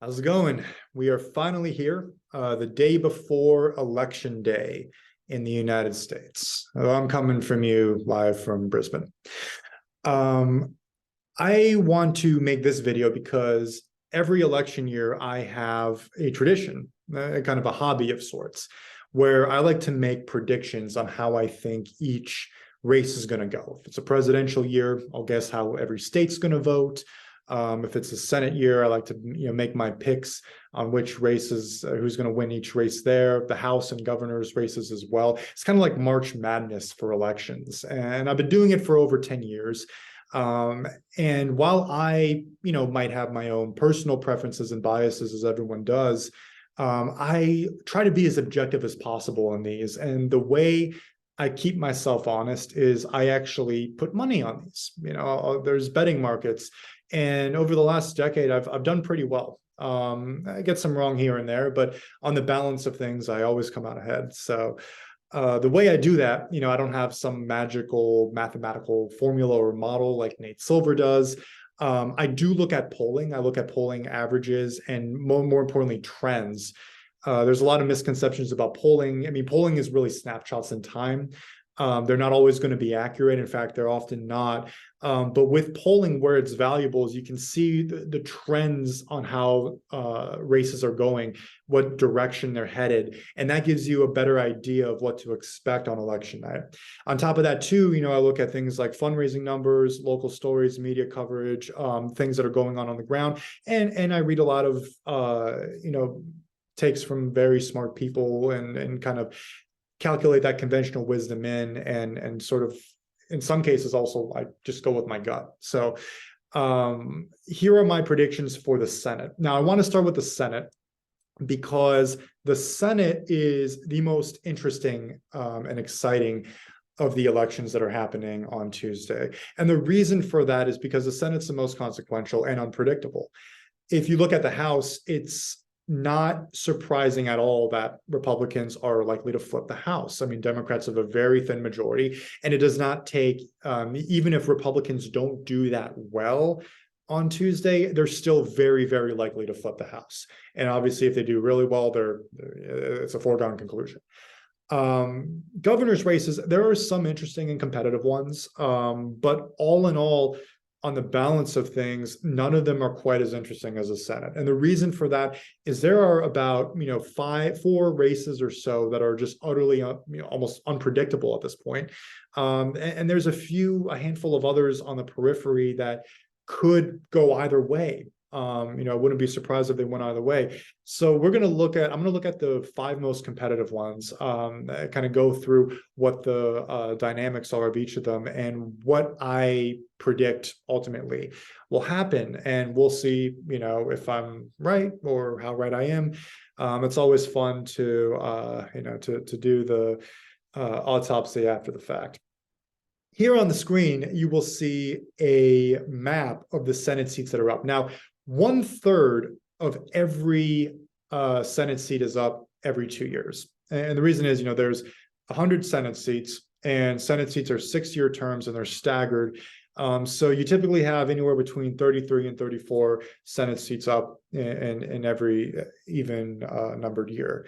How's it going? We are finally here, the day before Election Day in the United States. I'm coming from you live from Brisbane. Um, I want to make this video because every election year I have a tradition, kind of a hobby of sorts, where I like to make predictions on how I think each race is going to go. If it's a presidential year, I'll guess how every state's going to vote. If it's a Senate year, I like to make my picks on which races, who's going to win each race there. The House and governor's races as well. It's kind of like March Madness for elections, and I've been doing it for over 10 years. And while I, might have my own personal preferences and biases, as everyone does, I try to be as objective as possible in these. And the way I keep myself honest is I actually put money on these. There's betting markets, and over the last decade, I've done pretty well. I get some wrong here and there, but on the balance of things, I always come out ahead. So the way I do that, I don't have some magical mathematical formula or model like Nate Silver does. I do look at polling. I look at polling averages and more importantly, trends. There's a lot of misconceptions about polling. I mean, polling is really snapshots in time. They're not always going to be accurate. In fact, they're often not. But with polling, where it's valuable is you can see the trends on how races are going, what direction they're headed, and that gives you a better idea of what to expect on election night. On top of that, too, I look at things like fundraising numbers, local stories, media coverage, things that are going on the ground, and I read a lot of takes from very smart people and kind of calculate that conventional wisdom in and sort of, in some cases also, I just go with my gut. So here are my predictions for the Senate. Now, I want to start with the Senate because the Senate is the most interesting and exciting of the elections that are happening on Tuesday. And the reason for that is because the Senate's the most consequential and unpredictable. If you look at the House, it's not surprising at all that Republicans are likely to flip the House. I mean, Democrats have a very thin majority, and it does not take, even if Republicans don't do that well on Tuesday, they're still very, very likely to flip the House. And obviously, if they do really well, it's a foregone conclusion. Governor's races, there are some interesting and competitive ones, but all in all, on the balance of things, none of them are quite as interesting as the Senate. And the reason for that is there are about, four races or so that are just utterly, almost unpredictable at this point. And there's a handful of others on the periphery that could go either way. I wouldn't be surprised if they went either way. So I'm going to look at the five most competitive ones, kind of go through what the dynamics are of each of them and what I predict ultimately will happen. And we'll see, if I'm right or how right I am. It's always fun to do the autopsy after the fact. Here on the screen, you will see a map of the Senate seats that are up. Now, 1/3 of every Senate seat is up every 2 years. And the reason is, there's 100 Senate seats, and Senate seats are 6-year terms and they're staggered. So you typically have anywhere between 33 and 34 Senate seats up in every even numbered year.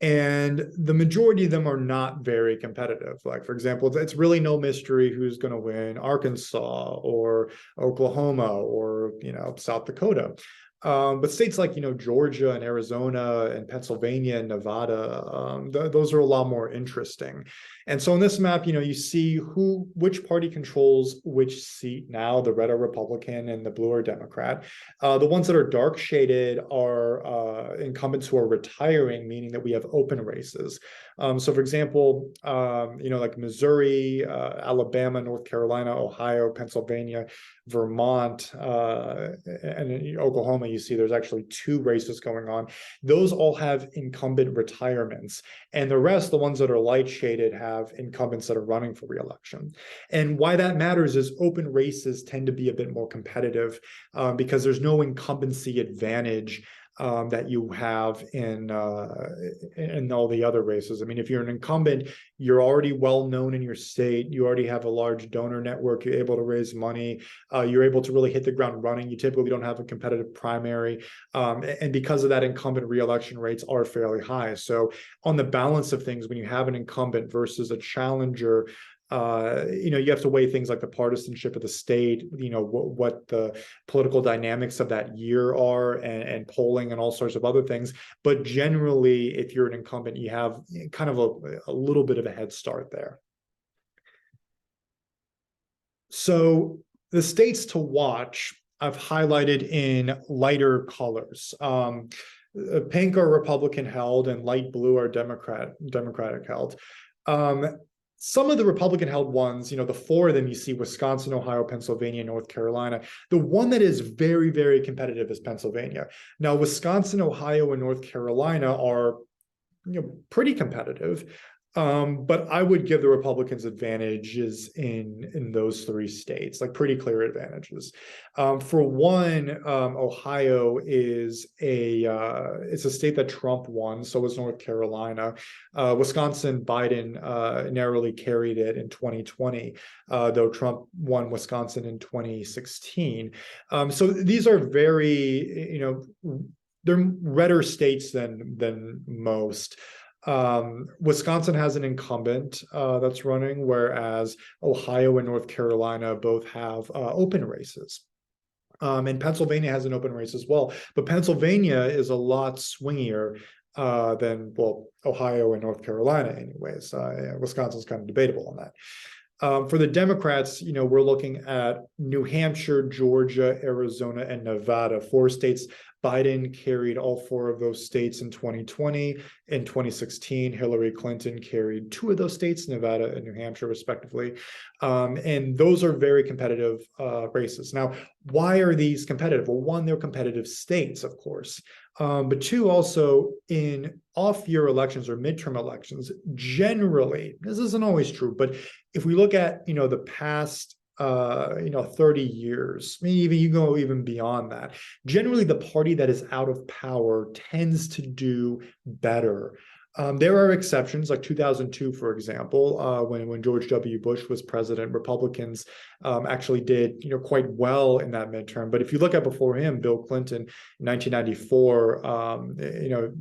And the majority of them are not very competitive. Like, for example, it's really no mystery who's going to win Arkansas or Oklahoma or, South Dakota. But states like, Georgia and Arizona and Pennsylvania and Nevada, those are a lot more interesting. And so in this map, you see which party controls which seat now. The red are Republican and the blue are Democrat. The ones that are dark shaded are incumbents who are retiring, meaning that we have open races. So for example, like Missouri, Alabama, North Carolina, Ohio, Pennsylvania, Vermont, and in Oklahoma, you see there's actually 2 races going on. Those all have incumbent retirements. And the rest, the ones that are light shaded, have incumbents that are running for re-election. And why that matters is open races tend to be a bit more competitive because there's no incumbency advantage that you have in all the other races. I mean, if you're an incumbent, you're already well known in your state. You already have a large donor network. You're able to raise money. You're able to really hit the ground running. You typically don't have a competitive primary, and because of that, incumbent reelection rates are fairly high. So, on the balance of things, when you have an incumbent versus a challenger, you have to weigh things like the partisanship of the state, what the political dynamics of that year are, and polling and all sorts of other things. But generally, if you're an incumbent, you have kind of a little bit of a head start there. So the states to watch, I've highlighted in lighter colors. Pink are Republican held, and light blue are Democratic held. Some of the Republican held ones, the four of them you see: Wisconsin, Ohio, Pennsylvania, North Carolina. The one that is very, very competitive is Pennsylvania. Now, Wisconsin, Ohio, and North Carolina are pretty competitive. But I would give the Republicans advantages in those three states, like pretty clear advantages. For one, Ohio is it's a state that Trump won, so is North Carolina. Wisconsin, Biden narrowly carried it in 2020, though Trump won Wisconsin in 2016. So these are very, they're redder states than most. Wisconsin has an incumbent that's running, whereas Ohio and North Carolina both have open races. And Pennsylvania has an open race as well. But Pennsylvania is a lot swingier than, well, Ohio and North Carolina anyways. Wisconsin's kind of debatable on that. For the Democrats, we're looking at New Hampshire, Georgia, Arizona, and Nevada, four states. Biden carried all four of those states in 2020. In 2016, Hillary Clinton carried two of those states, Nevada and New Hampshire, respectively. And those are very competitive races. Now, why are these competitive? Well, one, they're competitive states, of course. But two, also in off-year elections or midterm elections, generally, this isn't always true, but if we look at, the past 30 years, maybe you go even beyond that, generally the party that is out of power tends to do better. There are exceptions, like 2002, for example, when George W. Bush was president. Republicans actually did quite well in that midterm. But if you look at before him, Bill Clinton in 1994,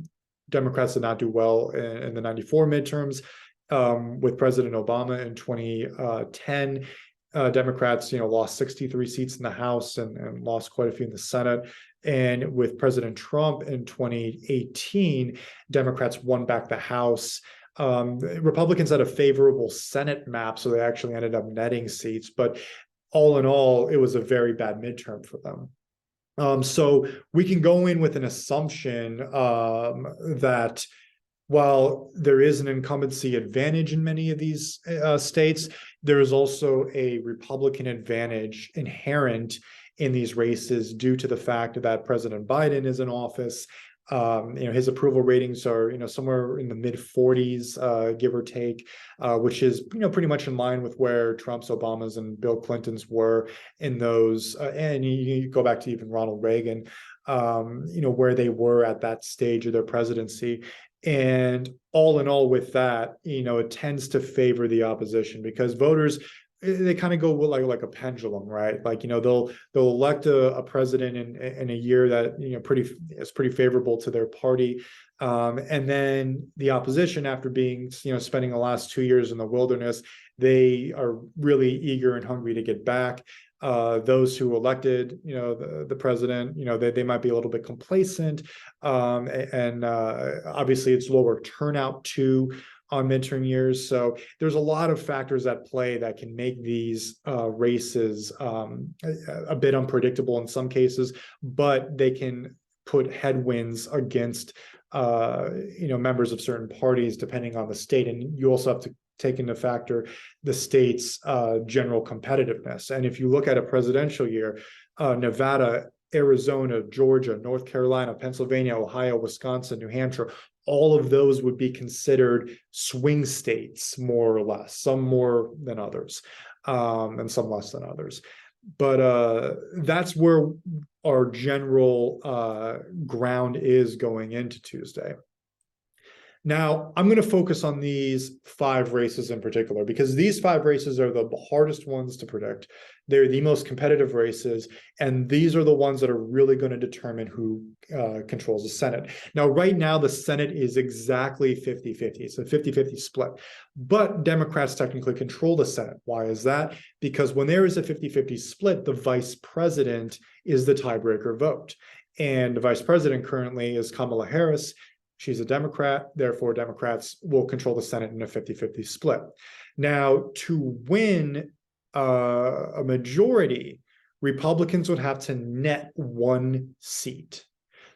Democrats did not do well in the 94 midterms. With President Obama in 2010, Democrats, lost 63 seats in the House and lost quite a few in the Senate. And with President Trump in 2018, Democrats won back the House. Republicans had a favorable Senate map, so they actually ended up netting seats. But all in all, it was a very bad midterm for them. So we can go in with an assumption that while there is an incumbency advantage in many of these states, there is also a Republican advantage inherent in these races due to the fact that President Biden is in office. His approval ratings are, somewhere in the mid 40s, give or take, which is, pretty much in line with where Trump's, Obama's, and Bill Clinton's were in those. And you go back to even Ronald Reagan, where they were at that stage of their presidency. And all in all, with that, it tends to favor the opposition because voters, they kind of go like a pendulum, right? Like, they'll elect a president in a year that is pretty favorable to their party, and then the opposition, after being spending the last 2 years in the wilderness, they are really eager and hungry to get back. Those who elected, the president, they might be a little bit complacent, and obviously it's lower turnout too on midterm years. So there's a lot of factors at play that can make these races a bit unpredictable in some cases, but they can put headwinds against members of certain parties depending on the state. And you also have to take into factor the state's general competitiveness. And if you look at a presidential year, Nevada, Arizona, Georgia, North Carolina, Pennsylvania, Ohio, Wisconsin, New Hampshire, all of those would be considered swing states, more or less, some more than others, and some less than others. But that's where our general ground is going into Tuesday. Now, I'm going to focus on these 5 races in particular, because these 5 races are the hardest ones to predict. They're the most competitive races, and these are the ones that are really going to determine who controls the Senate. Now, right now, the Senate is exactly 50-50. It's a 50-50 split. But Democrats technically control the Senate. Why is that? Because when there is a 50-50 split, the vice president is the tiebreaker vote. And the vice president currently is Kamala Harris. She's a Democrat, therefore Democrats will control the Senate in a 50-50 split. Now, to win a majority, Republicans would have to net 1 seat.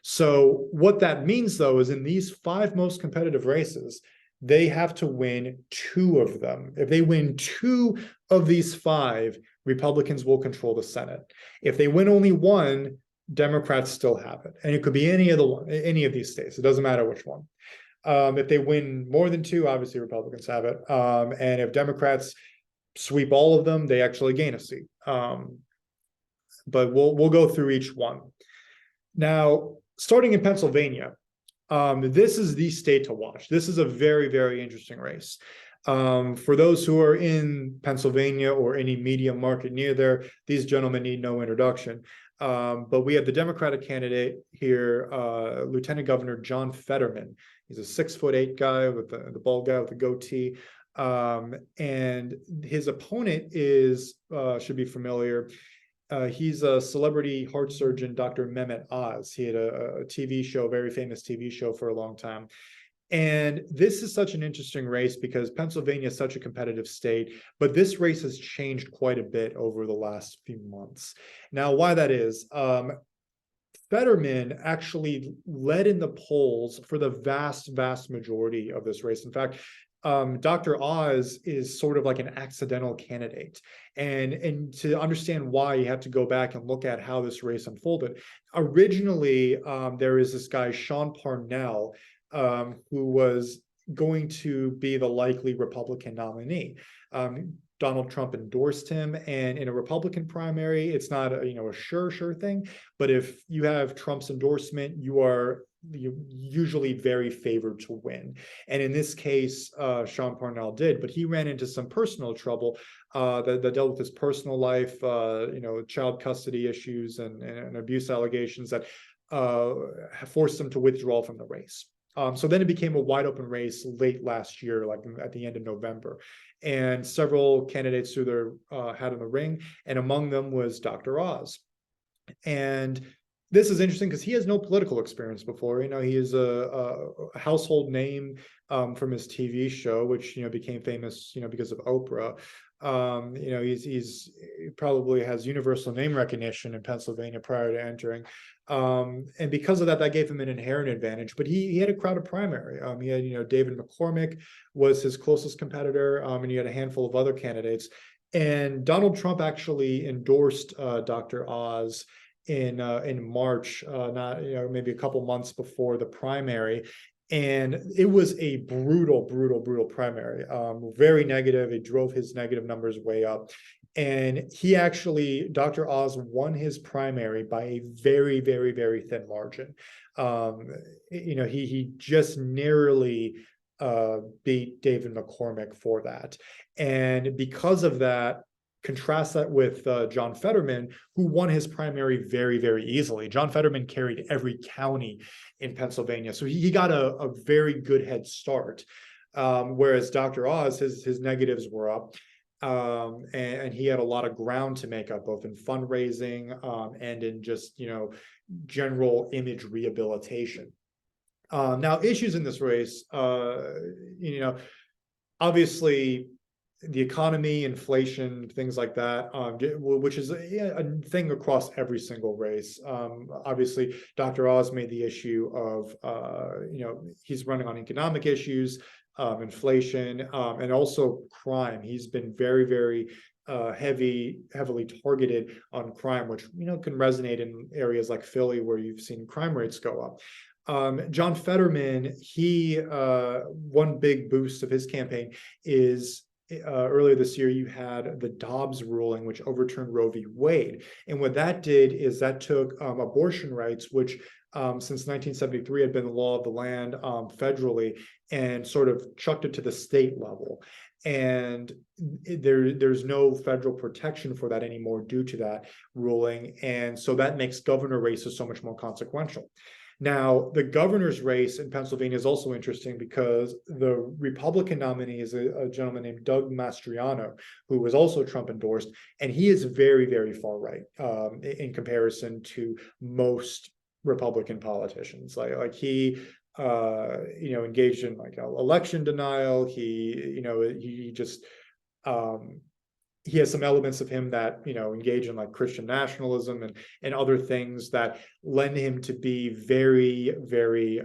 So what that means, though, is in these 5 most competitive races, they have to win 2 of them. If they win 2 of these 5, Republicans will control the Senate. If they win only 1, Democrats still have it, and it could be any of these states. It doesn't matter which one. If they win more than 2, obviously Republicans have it. And if Democrats sweep all of them, they actually gain a seat. But we'll go through each one. Now, starting in Pennsylvania, this is the state to watch. This is a very, very interesting race. For those who are in Pennsylvania or any media market near there, these gentlemen need no introduction. But we have the Democratic candidate here, Lieutenant Governor John Fetterman. He's a 6'8" guy with the bald guy with the goatee. And his opponent is, should be familiar. He's a celebrity heart surgeon, Dr. Mehmet Oz. He had a TV show, very famous TV show for a long time. And this is such an interesting race because Pennsylvania is such a competitive state, but this race has changed quite a bit over the last few months. Now, why that is, Fetterman actually led in the polls for the vast, vast majority of this race. In fact, Dr. Oz is sort of like an accidental candidate. And to understand why, you have to go back and look at how this race unfolded. Originally, there is this guy, Sean Parnell, who was going to be the likely Republican nominee. Donald Trump endorsed him, and in a Republican primary, it's not a sure thing. But if you have Trump's endorsement, you're usually very favored to win. And in this case, Sean Parnell did, but he ran into some personal trouble that dealt with his personal life, child custody issues and abuse allegations that forced him to withdraw from the race. So then it became a wide open race late last year, like at the end of November. And several candidates threw their hat in the ring, and among them was Dr. Oz. And this is interesting because he has no political experience before. He is a household name from his TV show, which became famous because of Oprah. He probably has universal name recognition in Pennsylvania prior to entering. And because of that, that gave him an inherent advantage. But he had a crowded primary. He had, David McCormick was his closest competitor, and he had a handful of other candidates. And Donald Trump actually endorsed Dr. Oz in March, not maybe a couple months before the primary. And it was a brutal primary, very negative. It drove his negative numbers way up. And he actually, Dr. Oz won his primary by a very, very, very thin margin. He just narrowly beat David McCormick for that. And because of that, contrast that with John Fetterman, who won his primary very, very easily. John Fetterman carried every county in Pennsylvania, so he got a very good head start. Whereas Dr. Oz, his negatives were up, and he had a lot of ground to make up, both in fundraising and in just general image rehabilitation. Now, issues in this race, obviously, the economy, inflation, things like that, which is a thing across every single race. Obviously, Dr. Oz made the issue of, he's running on economic issues, inflation, and also crime. He's been very, very heavily targeted on crime, which can resonate in areas like Philly, where you've seen crime rates go up. John Fetterman, one big boost of his campaign is earlier this year, you had the Dobbs ruling, which overturned Roe v. Wade. And what that did is that took abortion rights, which since 1973 had been the law of the land federally, and sort of chucked it to the state level. And there's no federal protection for that anymore due to that ruling. And so that makes governor races so much more consequential. Now, the governor's race in Pennsylvania is also interesting because the Republican nominee is a gentleman named Doug Mastriano, who was also Trump endorsed, and he is very, very far right in comparison to most Republican politicians. Like he engaged in like election denial. He just he has some elements of him that engage in like Christian nationalism and other things that lend him to be very, very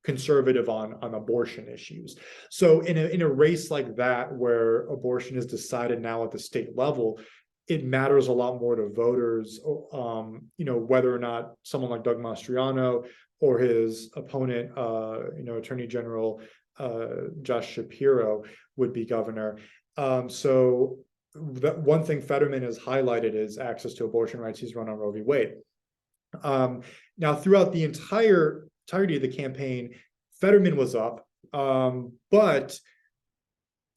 conservative on abortion issues. So in a race like that, where abortion is decided now at the state level, it matters a lot more to voters, whether or not someone like Doug Mastriano or his opponent, Attorney General Josh Shapiro would be governor. So that one thing Fetterman has highlighted is access to abortion rights. He's run on Roe v. Wade. Now, throughout the entirety of the campaign, Fetterman was up, but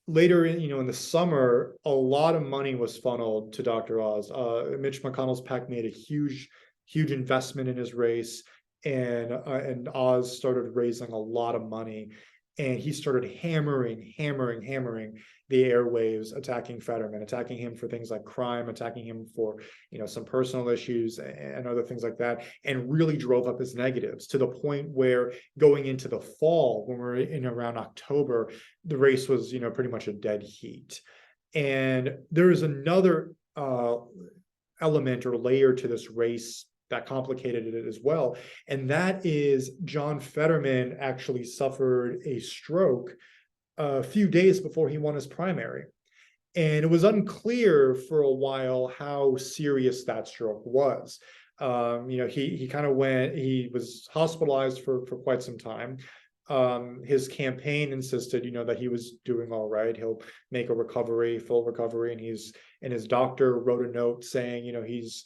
later in the summer, a lot of money was funneled to Dr. Oz. Mitch McConnell's PAC made a huge investment in his race, and Oz started raising a lot of money. And he started hammering the airwaves, attacking Fetterman, attacking him for things like crime, attacking him for some personal issues and other things like that, and really drove up his negatives to the point where going into the fall, when we're in around October, the race was pretty much a dead heat. And there is another element or layer to this race that complicated it as well. And that is John Fetterman actually suffered a stroke a few days before he won his primary. And it was unclear for a while how serious that stroke was. He was hospitalized for quite some time. His campaign insisted, that he was doing all right. He'll make a full recovery. And his doctor wrote a note saying, he's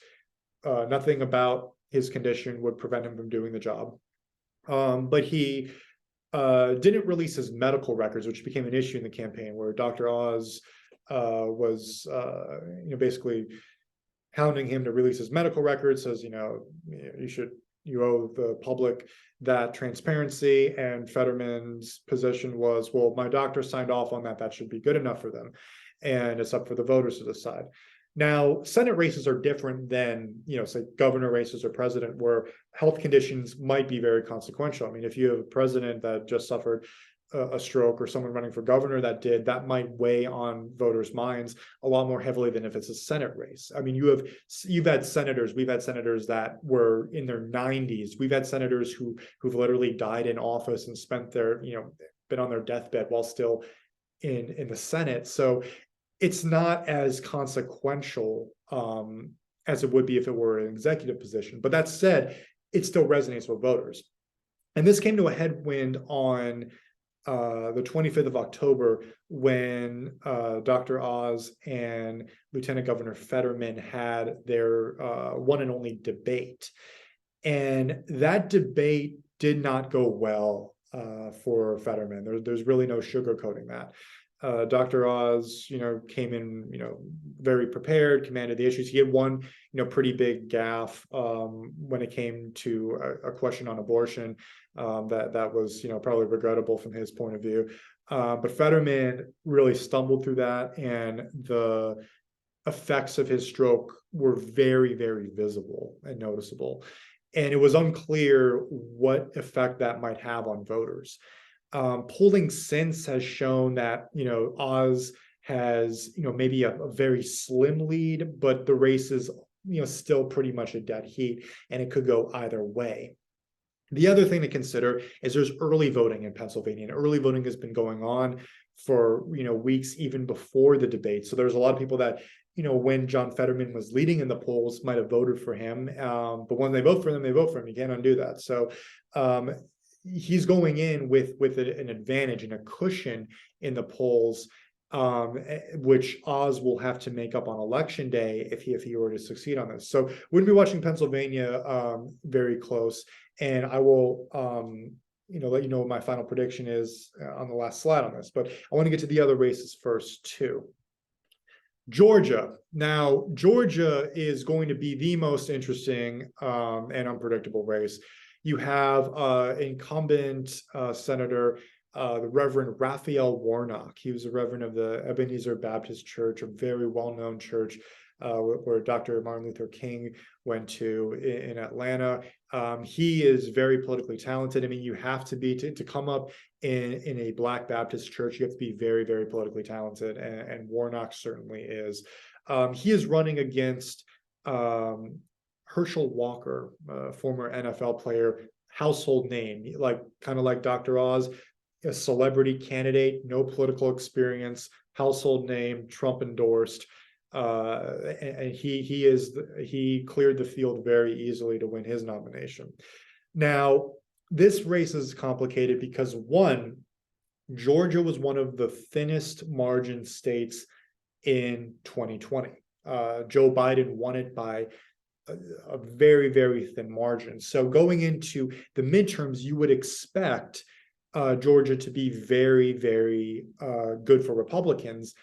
nothing about his condition would prevent him from doing the job. But he didn't release his medical records, which became an issue in the campaign, where Dr. Oz was basically hounding him to release his medical records, says, you owe the public that transparency. And Fetterman's position was, well, my doctor signed off on that. That should be good enough for them. And it's up for the voters to decide. Now, Senate races are different than, say, governor races or president, where health conditions might be very consequential. I mean, if you have a president that just suffered a stroke, or someone running for governor that might weigh on voters' minds a lot more heavily than if it's a Senate race. I mean, we've had senators that were in their 90s. We've had senators who've literally died in office and spent been on their deathbed while still in the Senate. So it's not as consequential as it would be if it were an executive position. But that said, it still resonates with voters. And this came to a headwind on the 25th of October, when Dr. Oz and Lieutenant Governor Fetterman had their one and only debate. And that debate did not go well for Fetterman. There's really no sugarcoating that. Dr. Oz, came in, very prepared, commanded the issues. He had one, pretty big gaffe when it came to a question on abortion that was, probably regrettable from his point of view. But Fetterman really stumbled through that, and the effects of his stroke were very, very visible and noticeable. And it was unclear what effect that might have on voters. Polling since has shown that, Oz has, maybe a very slim lead, but the race is, still pretty much a dead heat, and it could go either way. The other thing to consider is there's early voting in Pennsylvania, and early voting has been going on for, weeks even before the debate. So there's a lot of people that, when John Fetterman was leading in the polls, might have voted for him. But when they vote for them, they vote for him. You can't undo that. So, he's going in with an advantage and a cushion in the polls, which Oz will have to make up on election day if he were to succeed on this. So we're going to be watching Pennsylvania very close, and I will let you know what my final prediction is on the last slide on this. But I want to get to the other races first too. Georgia. Now, Georgia is going to be the most interesting and unpredictable race. You have incumbent Senator the Reverend Raphael Warnock. He was a reverend of the Ebenezer Baptist Church, a very well-known church where Dr. Martin Luther King went to in Atlanta. He is very politically talented. I mean, you have to be to come up in a Black Baptist church, you have to be very, very politically talented, and Warnock certainly is. He is running against Herschel Walker, former NFL player, household name, kind of like Dr. Oz, a celebrity candidate, no political experience, household name, Trump endorsed. And he cleared the field very easily to win his nomination. Now, this race is complicated because, one, Georgia was one of the thinnest margin states in 2020. Joe Biden won it by a very, very thin margin. So going into the midterms, you would expect Georgia to be very, very good for Republicans.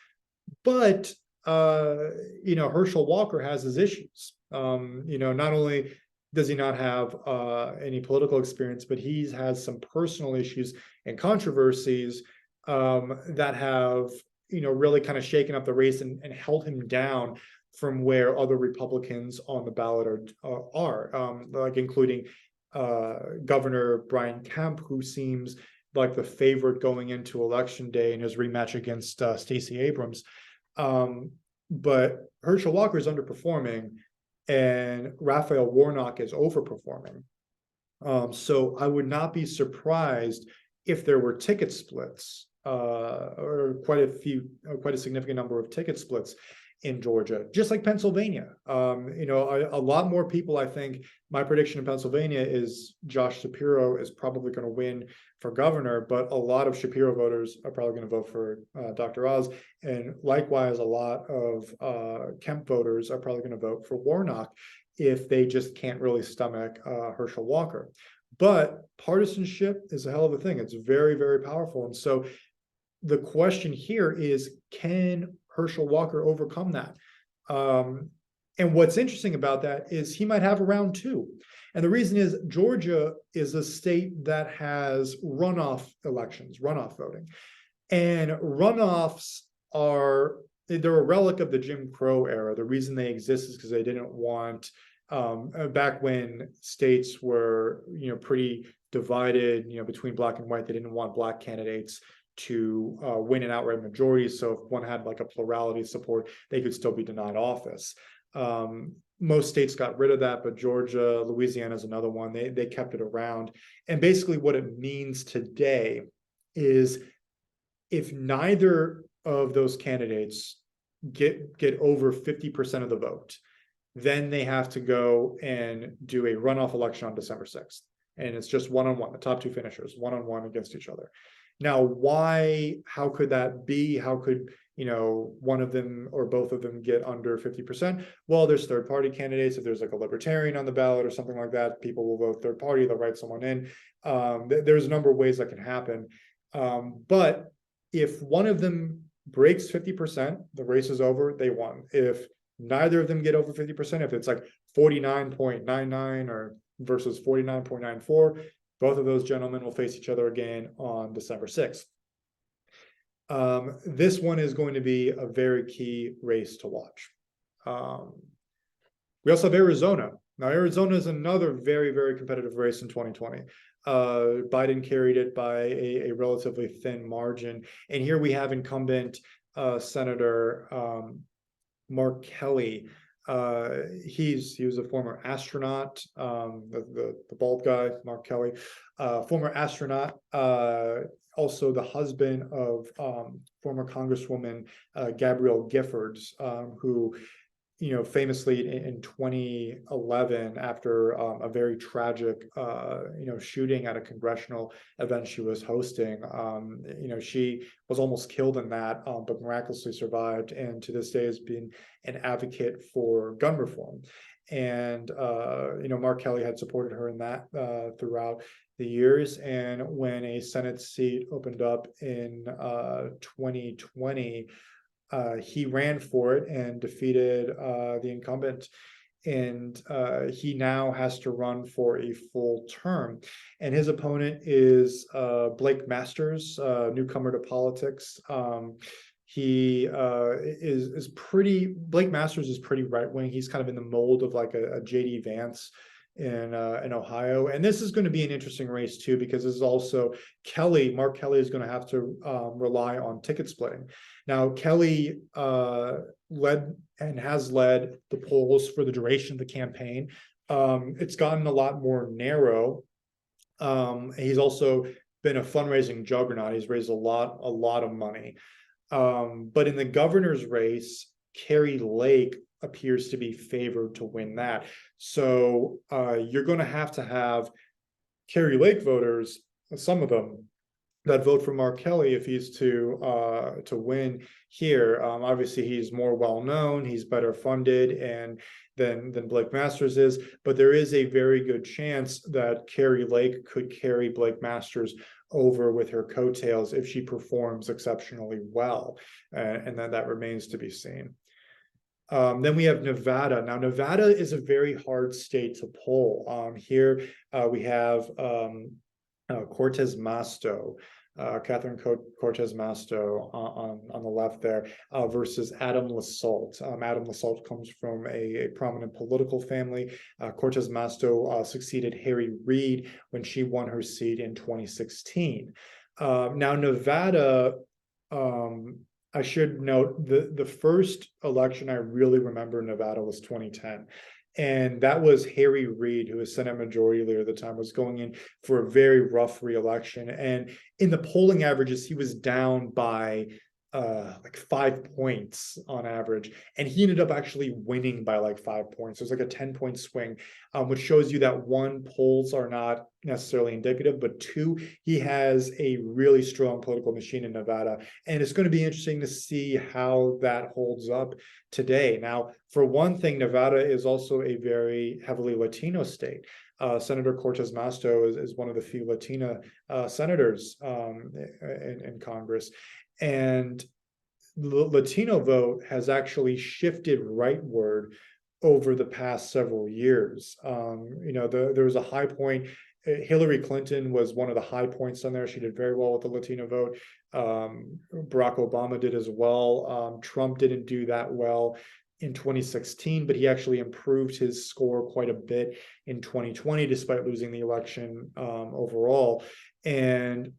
But Herschel Walker has his issues. Not only does he not have any political experience, but he has some personal issues and controversies that have really kind of shaken up the race and held him down from where other Republicans on the ballot are like including Governor Brian Kemp, who seems like the favorite going into election day in his rematch against Stacey Abrams. But Herschel Walker is underperforming and Raphael Warnock is overperforming. So I would not be surprised if there were ticket splits or quite a significant number of ticket splits in Georgia, just like Pennsylvania. A lot more people, I think, my prediction in Pennsylvania is Josh Shapiro is probably going to win for governor, but a lot of Shapiro voters are probably going to vote for Dr. Oz. And likewise, a lot of Kemp voters are probably going to vote for Warnock if they just can't really stomach Herschel Walker. But partisanship is a hell of a thing. It's very, very powerful. And so the question here is, can Herschel Walker overcome that? And what's interesting about that is he might have a round two. And the reason is Georgia is a state that has runoff elections, runoff voting. And runoffs they're a relic of the Jim Crow era. The reason they exist is because they didn't want, back when states were, pretty divided, between black and white, they didn't want black candidates to win an outright majority. So if one had like a plurality of support, they could still be denied office. Most states got rid of that, but Georgia, Louisiana is another one. They kept it around. And basically what it means today is if neither of those candidates get over 50% of the vote, then they have to go and do a runoff election on December 6th. And it's just one-on-one, the top two finishers, one-on-one against each other. Now, how could that be? How could, one of them or both of them get under 50%? Well, there's third-party candidates. If there's like a libertarian on the ballot or something like that, people will vote third party, they'll write someone in. There's a number of ways that can happen. But if one of them breaks 50%, the race is over, they won. If neither of them get over 50%, if it's like 49.99 or versus 49.94, both of those gentlemen will face each other again on December 6th. This one is going to be a very key race to watch. We also have Arizona. Now, Arizona is another very, very competitive race in 2020. Biden carried it by a relatively thin margin. And here we have incumbent Senator Mark Kelly. He was a former astronaut, the bald guy, Mark Kelly, former astronaut, also the husband of former Congresswoman Gabrielle Giffords, who famously in 2011, after a very tragic, shooting at a congressional event she was hosting, she was almost killed in that, but miraculously survived, and to this day has been an advocate for gun reform. And Mark Kelly had supported her in that throughout the years. And when a Senate seat opened up in 2020, he ran for it and defeated the incumbent. And he now has to run for a full term. And his opponent is Blake Masters, newcomer to politics. He is pretty, Blake Masters is pretty right wing. He's kind of in the mold of like a JD Vance in Ohio. And this is going to be an interesting race too, because this is also Mark Kelly is going to have to rely on ticket splitting. Now, Kelly led and has led the polls for the duration of the campaign. It's gotten a lot more narrow. He's also been a fundraising juggernaut. He's raised a lot of money. But in the governor's race, Carrie Lake appears to be favored to win that. So you're going to have Carrie Lake voters, some of them, that vote for Mark Kelly if he's to win here. Obviously, he's more well known, he's better funded, and than Blake Masters is. But there is a very good chance that Carrie Lake could carry Blake Masters over with her coattails if she performs exceptionally well, and then that remains to be seen. Then we have Nevada. Now, Nevada is a very hard state to poll. Here we have Cortez Masto, Catherine Cortez Masto on the left there, versus Adam Lasault. Adam Lasault comes from a prominent political family. Cortez Masto succeeded Harry Reid when she won her seat in 2016. Now, Nevada, I should note the first election I really remember in Nevada was 2010. And that was Harry Reid, who was Senate Majority Leader at the time, was going in for a very rough re-election. And in the polling averages, he was down by like 5 points on average. And he ended up actually winning by like 5 points. It was like a 10-point swing, which shows you that one, polls are not necessarily indicative, but two, he has a really strong political machine in Nevada. And it's going to be interesting to see how that holds up today. Now, for one thing, Nevada is also a very heavily Latino state. Senator Cortez Masto is one of the few Latina senators in Congress. And the Latino vote has actually shifted rightward over the past several years. There was a high point. Hillary Clinton was one of the high points on there. She did very well with the Latino vote. Barack Obama did as well. Trump didn't do that well in 2016, but he actually improved his score quite a bit in 2020, despite losing the election overall. And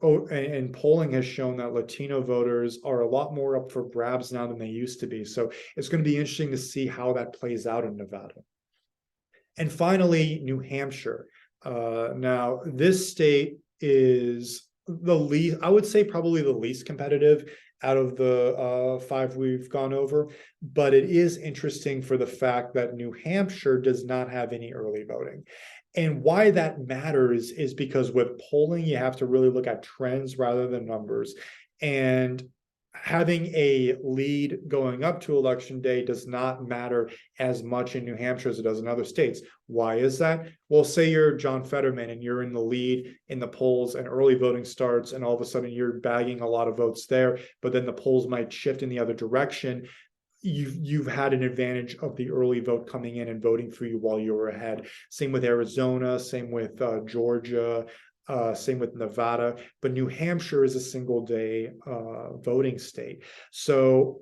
polling has shown that Latino voters are a lot more up for grabs now than they used to be. So it's going to be interesting to see how that plays out in Nevada. And finally, New Hampshire. Now, this state is the least, I would say probably the least competitive out of the 5 we've gone over, but it is interesting for the fact that New Hampshire does not have any early voting. And why that matters is because with polling, you have to really look at trends rather than numbers. And having a lead going up to election day does not matter as much in New Hampshire as it does in other states. Why is that? Well, say you're John Fetterman and you're in the lead in the polls and early voting starts, and all of a sudden you're bagging a lot of votes there, but then the polls might shift in the other direction. You've had an advantage of the early vote coming in and voting for you while you were ahead. Same with Arizona, same with Georgia, same with Nevada, but New Hampshire is a single day voting state. So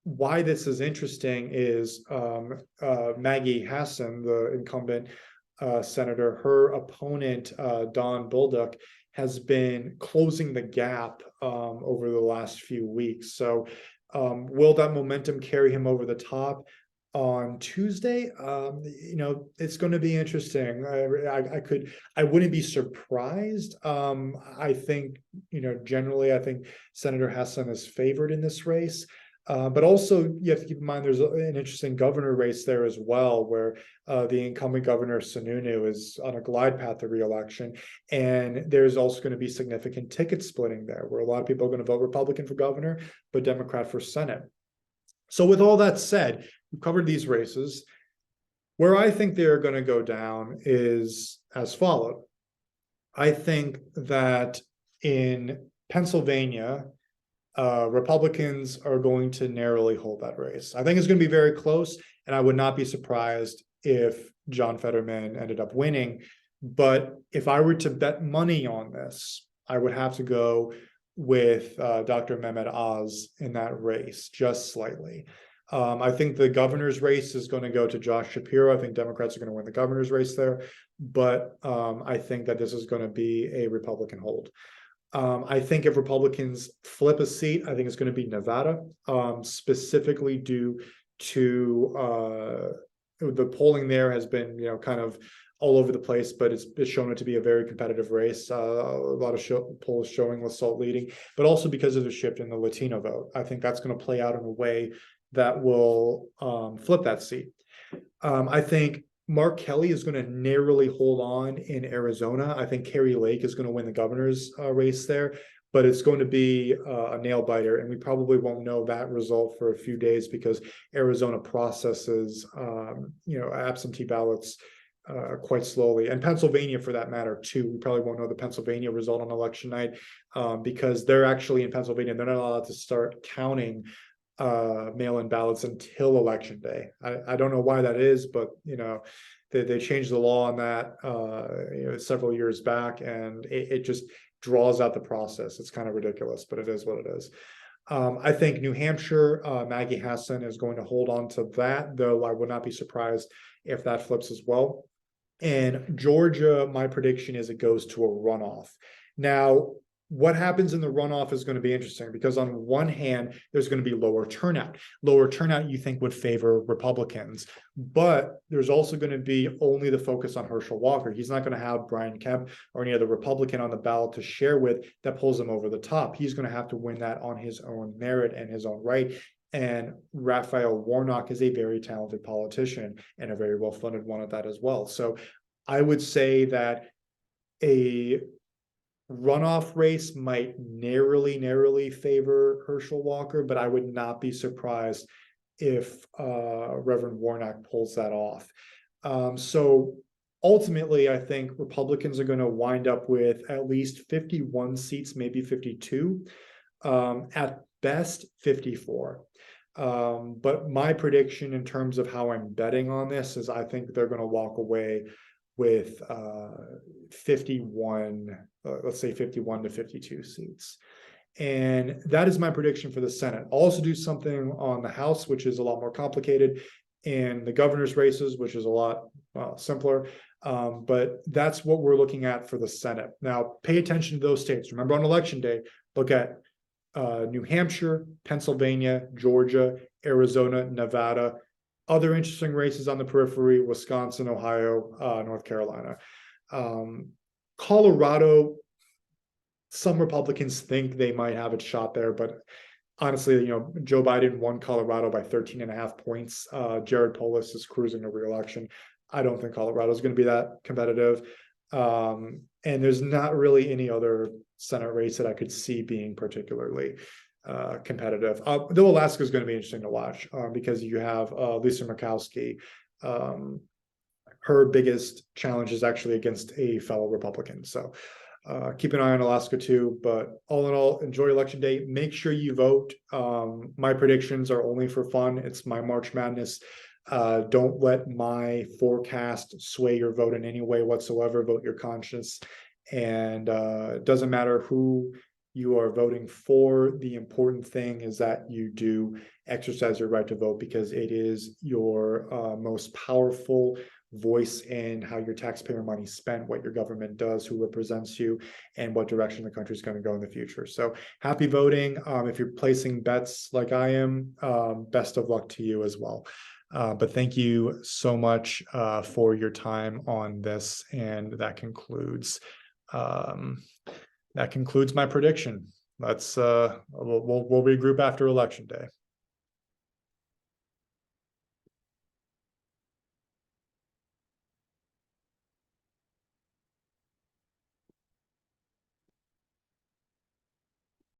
why this is interesting is Maggie Hassan, the incumbent senator, her opponent, Don Bolduc, has been closing the gap over the last few weeks. So will that momentum carry him over the top on Tuesday? It's going to be interesting. I wouldn't be surprised. I think, generally, I think Senator Hassan is favored in this race. But also you have to keep in mind there's an interesting governor race there as well, where the incumbent governor Sununu is on a glide path to re-election, and there's also going to be significant ticket splitting there, where a lot of people are going to vote Republican for governor, but Democrat for Senate. So with all that said, we've covered these races. Where I think they're going to go down is as followed. I think that in Pennsylvania, Republicans are going to narrowly hold that race. I think it's going to be very close, and I would not be surprised if John Fetterman ended up winning. But if I were to bet money on this, I would have to go with Dr. Mehmet Oz in that race, just slightly. I think the governor's race is going to go to Josh Shapiro. I think Democrats are going to win the governor's race there, but I think that this is going to be a Republican hold. I think if Republicans flip a seat, I think it's going to be Nevada, specifically due to the polling there has been, kind of all over the place, but it's shown it to be a very competitive race. A lot of polls showing LaSalle leading, but also because of the shift in the Latino vote. I think that's going to play out in a way that will flip that seat. I think Mark Kelly is going to narrowly hold on in Arizona. I think Kari Lake is going to win the governor's race there, but it's going to be a nail biter, and we probably won't know that result for a few days because Arizona processes, absentee ballots quite slowly, and Pennsylvania for that matter too. We probably won't know the Pennsylvania result on election night because they're actually in Pennsylvania. They're not allowed to start counting mail-in ballots until election day. I don't know why that is, but they changed the law on that several years back, and it just draws out the process. It's kind of ridiculous, but it is what it is. I think New Hampshire, Maggie Hassan is going to hold on to that, though I would not be surprised if that flips as well. And Georgia, my prediction is it goes to a runoff. Now, what happens in the runoff is going to be interesting because on one hand, there's going to be lower turnout. Lower turnout you think would favor Republicans, but there's also going to be only the focus on Herschel Walker. He's not going to have Brian Kemp or any other Republican on the ballot to share with that pulls him over the top. He's going to have to win that on his own merit and his own right. And Raphael Warnock is a very talented politician and a very well-funded one at that as well. So I would say that a runoff race might narrowly favor Herschel Walker, but I would not be surprised if Reverend Warnock pulls that off. So ultimately, I think Republicans are going to wind up with at least 51 seats, maybe 52, at best 54. But my prediction in terms of how I'm betting on this is I think they're going to walk away with 51, let's say 51 to 52 seats. And that is my prediction for the Senate. I'll also do something on the House, which is a lot more complicated, and the governor's races, which is a lot simpler. But that's what we're looking at for the Senate. Now, pay attention to those states. Remember, on election day, look at New Hampshire, Pennsylvania, Georgia, Arizona, Nevada. Other interesting races on the periphery: Wisconsin, Ohio, North Carolina. Colorado, some Republicans think they might have a shot there, but honestly, Joe Biden won Colorado by 13.5 points. Jared Polis is cruising to re-election. I don't think Colorado is going to be that competitive. And there's not really any other Senate race that I could see being particularly competitive. Though Alaska is going to be interesting to watch because you have Lisa Murkowski. Her biggest challenge is actually against a fellow Republican. So keep an eye on Alaska too. But all in all, enjoy election day. Make sure you vote. My predictions are only for fun. It's my March Madness. Don't let my forecast sway your vote in any way whatsoever. Vote your conscience. And it doesn't matter who you are voting for. The important thing is that you do exercise your right to vote because it is your most powerful voice in how your taxpayer money is spent, what your government does, who represents you, and what direction the country is going to go in the future. So happy voting. If you're placing bets like I am, best of luck to you as well. But thank you so much for your time on this, and that concludes my prediction. Let's we'll regroup after election day.